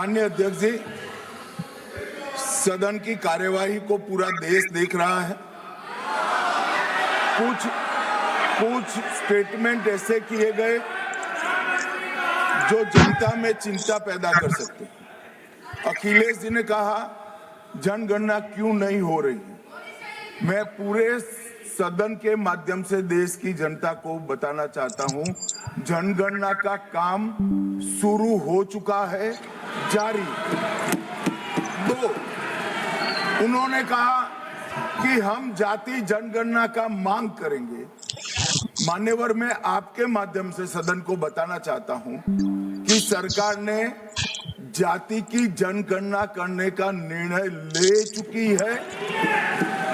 माननीय अध्यक्ष जी, सदन की कार्यवाही को पूरा देश देख रहा है। कुछ स्टेटमेंट ऐसे किए गए जो जनता में चिंता पैदा कर सकते हैं। अखिलेश जी ने कहा जनगणना क्यों नहीं हो रही है। मैं पूरे सदन के माध्यम से देश की जनता को बताना चाहता हूं, जनगणना का काम शुरू हो चुका है, जारी। दो, उन्होंने कहा कि हम जाति जनगणना का मांग करेंगे। मान्यवर, मैं आपके माध्यम से सदन को बताना चाहता हूं कि सरकार ने जाति की जनगणना करने का निर्णय ले चुकी है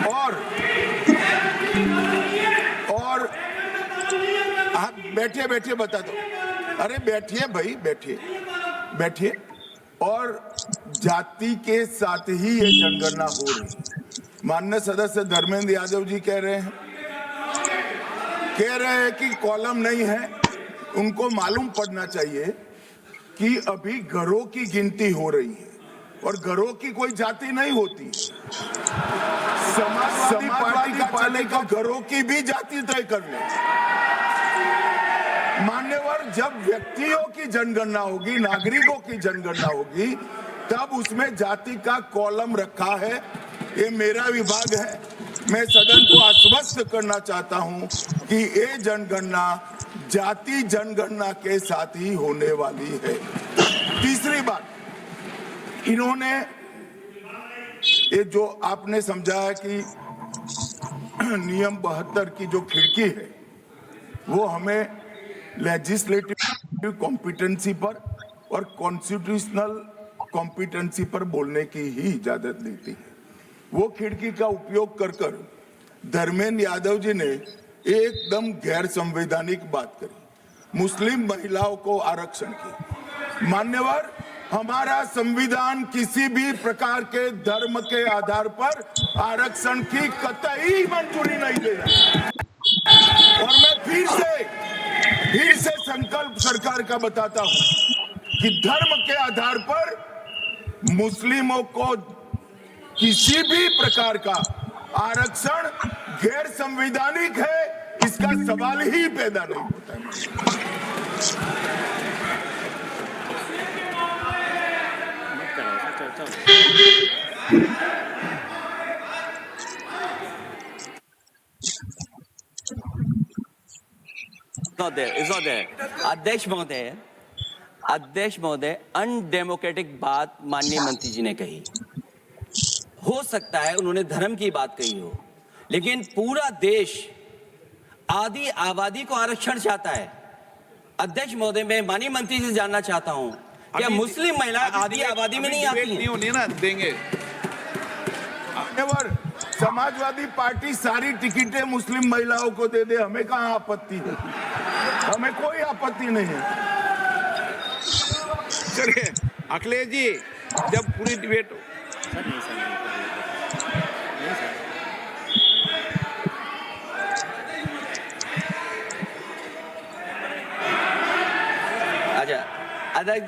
और आप बैठिए बता दो। अरे बैठिए भाई, बैठिए। और जाति के साथ ही ये जनगणना हो रही है। माननीय सदस्य धर्मेंद्र यादव जी कह रहे हैं कि कॉलम नहीं है। उनको मालूम पड़ना चाहिए कि अभी घरों की गिनती हो रही है और घरों की कोई जाति नहीं होती। समाजवादी पार्टी का चलेगा घरों की भी जाति तय कर ले। मान्यवर, जब व्यक्तियों की जनगणना होगी, नागरिकों की जनगणना होगी, तब उसमें जाति का कॉलम रखा है। ये मेरा विभाग है। मैं सदन को आश्वस्त करना चाहता हूं कि ये जनगणना जाति जनगणना के साथ ही होने वाली है। तीसरी बात, इन्होंने ये जो आपने समझाया कि नियम 72 की जो खिड़की है वो हमें लेजिस्लेटिव कॉम्पिटेंसी पर और कॉन्स्टिट्यूशनल कॉम्पिटेंसी पर बोलने की ही इजाजत देती है। वो खिड़की का उपयोग कर धर्मेंद्र यादव जी ने एकदम गैर संवैधानिक बात करी, मुस्लिम महिलाओं को आरक्षण की। मान्यवर, हमारा संविधान किसी भी प्रकार के धर्म के आधार पर आरक्षण की कतई मंजूरी नहीं देगा। और मैं फिर से संकल्प सरकार का बताता हूं कि धर्म के आधार पर मुस्लिमों को किसी भी प्रकार का आरक्षण गैर संवैधानिक है, इसका सवाल ही पैदा नहीं होता है। अध्यक्ष महोदय, अनडेमोक्रेटिक बात माननीय मंत्री जी ने कही। हो सकता है उन्होंने धर्म की बात कही हो, लेकिन पूरा देश आदि आबादी को आरक्षण चाहता है। अध्यक्ष महोदय, मैं माननीय मंत्री से जानना चाहता हूं, क्या मुस्लिम महिला आदि आबादी में नहीं आती नहीं होनी ना देंगे। समाजवादी पार्टी सारी टिकटें मुस्लिम महिलाओं को दे दे, हमें कहां आपत्ति है? हमें कोई आपत्ति नहीं है। चलिए अखिलेश जी, जब पूरी डिबेट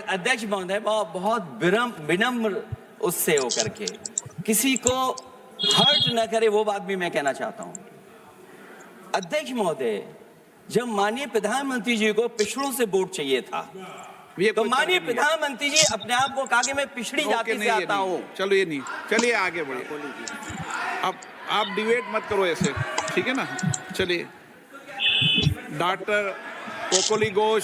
अध्यक्ष महोदय, बहुत विनम्र उससे होकर के किसी को हर्ट न करे, वो बात भी मैं कहना चाहता हूं। अध्यक्ष महोदय, जब माननीय प्रधानमंत्री जी को पिछड़ों से वोट चाहिए था, तो माननीय प्रधानमंत्री जी अपने आप को कहा कि मैं पिछड़ी जाति से आता हूं। चलो ये नहीं, चलिए आगे बढ़िए। अब आप डिबेट मत करो ऐसे, ठीक है ना? चलिए, डॉक्टर कोकोली घोष